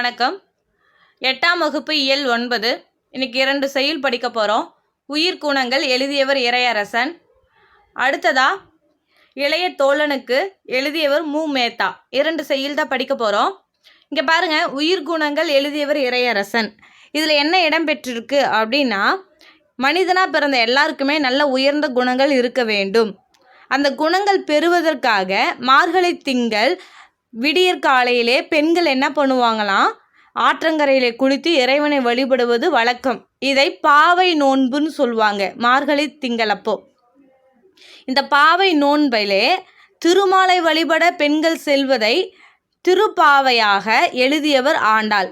வணக்கம். 8ஆம் வகுப்பு இயல் 9. இன்னைக்கு 2 செய்யுள் படிக்க போகிறோம். உயிர்க்குணங்கள் எழுதியவர் இறையரசன். அடுத்ததா இளைய தோழனுக்கு எழுதியவர் மு. மேத்தா. 2 செய்யுள் தான் படிக்க போகிறோம். இங்கே பாருங்க, உயிர்க்குணங்கள் எழுதியவர் இறையரசன். இதில் என்ன இடம் பெற்றிருக்கு அப்படின்னா, மனிதனாக பிறந்த எல்லாருக்குமே நல்ல உயர்ந்த குணங்கள் இருக்க வேண்டும். அந்த குணங்கள் பெறுவதற்காக மார்கழி திங்கள் விடியற் காலையிலே பெண்கள் என்ன பண்ணுவாங்களாம், ஆற்றங்கரையிலே குளித்து இறைவனை வழிபடுவது வழக்கம். இதை பாவை நோன்புன்னு சொல்லுவாங்க. மார்கழி திங்கள் அப்போ இந்த பாவை நோன்பிலே திருமாலை வழிபட பெண்கள் செல்வதை திருப்பாவையாக எழுதியவர் ஆண்டாள்.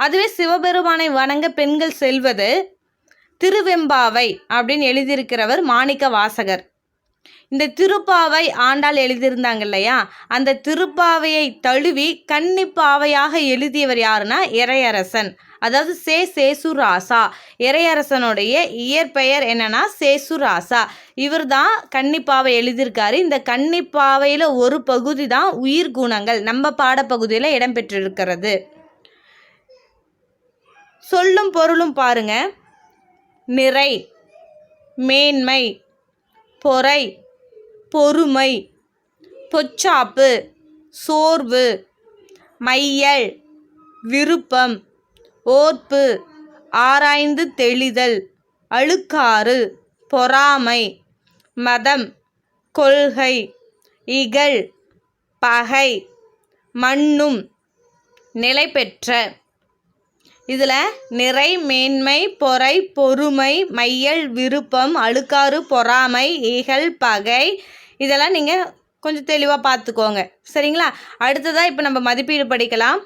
அதுவே சிவபெருமானை வணங்க பெண்கள் செல்வது திருவெம்பாவை அப்படின்னு எழுதியிருக்கிறவர் மாணிக்க வாசகர். இந்த திருப்பாவை ஆண்டாள் எழுதியிருந்தாங்க இல்லையா, அந்த திருப்பாவையை தழுவி கன்னிப்பாவையாக எழுதியவர் யாருன்னா இறையரசன். அதாவது சேசுராசா. இறையரசனுடைய இயற்பெயர் என்னன்னா சேசுராசா. இவர் தான் கன்னிப்பாவை எழுதியிருக்காரு. இந்த கன்னிப்பாவையில் ஒரு பகுதி தான் உயிர்குணங்கள் நம்ம பாடப்பகுதியில் இடம்பெற்றிருக்கிறது. சொல்லும் பொருளும் பாருங்க. நிறை, மேன்மை, பொறை, பொறுமை, பொச்சாப்பு, சோர்வு, மையல், விருப்பம், ஓர்ப்பு, ஆராய்ந்து தெளிதல், அழுக்காறு, பொறாமை, மதம், கொள்கை, இகழ், பகை, மன்னும், நிலை பெற்ற. இதில் நிறை, மேன்மை, பொறை, பொறுமை, மையல், விருப்பம், அழுக்காறு, பொறாமை, இகழ், பகை இதெல்லாம் நீங்கள் கொஞ்சம் தெளிவாக பார்த்துக்கோங்க. சரிங்களா? அடுத்ததாக இப்போ நம்ம மதிப்பீடு படிக்கலாம்.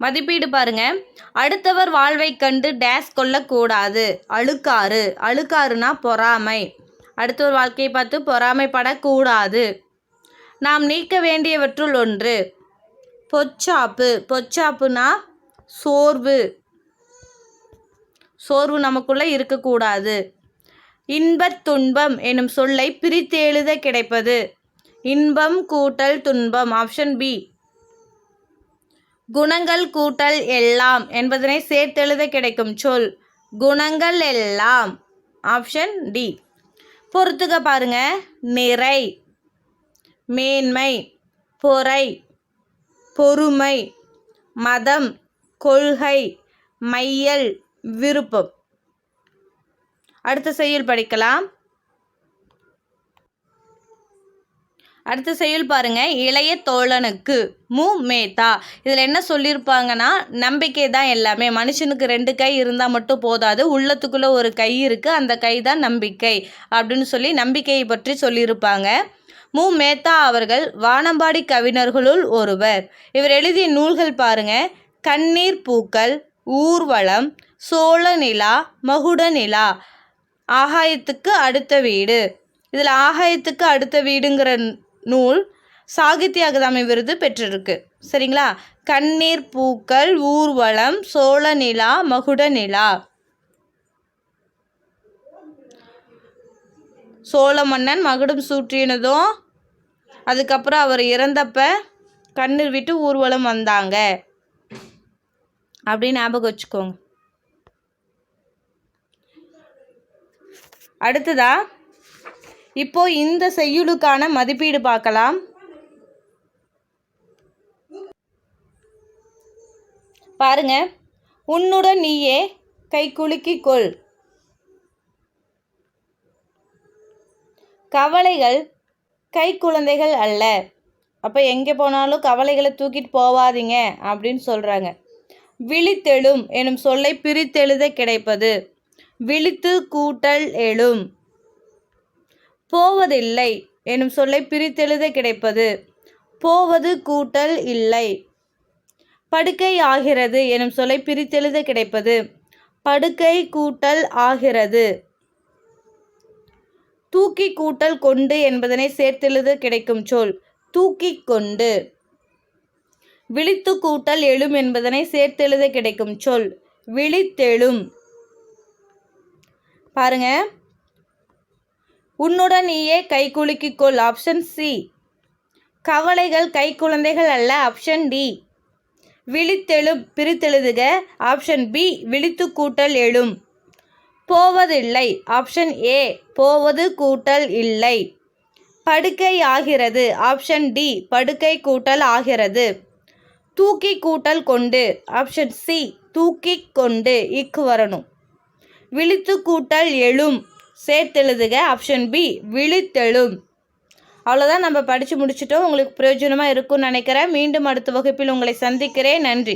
மதிப்பீடு பாருங்க. அடுத்தவர் வாழ்வை கண்டு டேஸ் கொள்ளக்கூடாது. அழுக்காறு. அழுக்காறுனா பொறாமை. அடுத்தவர் வாழ்க்கையை பார்த்து பொறாமைப்படக்கூடாது. நாம் நீக்க வேண்டியவற்றுள் ஒன்று பொச்சாப்பு. பொச்சாப்புனா சோர்வு. சோர்வு நமக்குள்ளே இருக்கக்கூடாது. இன்பத் துன்பம் எனும் சொல்லை பிரித்து எழுத கிடைப்பது இன்பம் கூட்டல் துன்பம். Option B. குணங்கள் கூட்டல் எல்லாம் என்பதனை சேர்த்தெழுத கிடைக்கும் சொல் குணங்கள் எல்லாம். Option D. பொறுத்துக்க பாருங்க. நிறை, மேன்மை, பொறை, பொறுமை, மதம், கொள்கை, மையல், விருப்பம். அடுத்த செய்யுள் படிக்கலாம். அடுத்த செய்யுள் பாருங்க. இளைய தோழனுக்கு மு. மேத்தா. இதில் என்ன சொல்லியிருப்பாங்கன்னா, நம்பிக்கை தான் எல்லாமே. மனுஷனுக்கு 2 கை இருந்தால் மட்டும் போதாது, உள்ளத்துக்குள்ளே ஒரு கை இருக்குது, அந்த கை தான் நம்பிக்கை அப்படின்னு சொல்லி நம்பிக்கையை பற்றி சொல்லியிருப்பாங்க. மு. மேத்தா அவர்கள் வானம்பாடி கவிஞர்களுள் ஒருவர். இவர் எழுதிய நூல்கள் பாருங்க. கண்ணீர் பூக்கள், ஊர்வலம், சோழ நிலா, மகுட நிலா, ஆகாயத்துக்கு அடுத்த வீடு. இதில் ஆகாயத்துக்கு அடுத்த வீடுங்கிற நூல் சாகித்ய அகாதமி விருது பெற்றிருக்கு. சரிங்களா? கண்ணீர் பூக்கள், ஊர்வலம், சோழ நிலா, மகுட நிலா. சோழ மன்னன் மகுடம் சூற்றினதும் அதுக்கப்புறம் அவர் இறந்தப்ப கண்ணீர் விட்டு ஊர்வலம் வந்தாங்க அப்படின்னு ஞாபகம் வச்சுக்கோங்க. அடுத்ததா இப்போ இந்த செய்யுளுக்கான மதிப்பீடு பார்க்கலாம். பாருங்க. உன்னுடன் நீயே கை குலுக்கிக் கொள். கவலைகள் கை குழந்தைகள் அல்ல. அப்போ எங்கே போனாலும் கவலைகளை தூக்கிட்டு போவாதீங்க அப்படின்னு சொல்கிறாங்க. விழித்தெழும் எனும் சொல்லை பிரித்தெழுத கிடைப்பது விழித்து கூட்டல் எழும். போவதில்லை எனும் சொல்லை பிரித்தெழுத கிடைப்பது போவது கூட்டல் இல்லை. படுக்கை ஆகிறது எனும் சொல்லை பிரித்தெழுத கிடைப்பது படுக்கை கூட்டல் ஆகிறது. தூக்கி கூட்டல் கொண்டு என்பதனை சேர்த்தெழுத கிடைக்கும் சொல் தூக்கி கொண்டு. விழித்து கூட்டல் எழும் என்பதனை சேர்த்தெழுத கிடைக்கும் சொல் விழித்தெழும். பாருங்க. உன்னுடன் நீயே கை குலுக்கிக் கொள். Option C. கவலைகள் கைக்குழந்தைகள் அல்ல. Option D. விழித்தெழும் பிரித்தெழுதுக. Option B. விழித்து கூட்டல் எழும். போவதில்லை. Option A. போவது கூட்டல் இல்லை. படுக்கை ஆகிறது. Option D. படுக்கை கூட்டல் ஆகிறது. தூக்கி கூட்டல் கொண்டு. Option C. தூக்கி கொண்டு இக்கு வரணும். விழித்து கூட்டல் எழும் சேர்த்தெழுதுக. Option B. விழித்தெழும். அவ்வளோதான், நம்ம படித்து முடிச்சிட்டோம். உங்களுக்கு பிரயோஜனமாக இருக்கும்னு நினைக்கிறேன். மீண்டும் அடுத்த வகுப்பில் உங்களை சந்திக்கிறேன். நன்றி.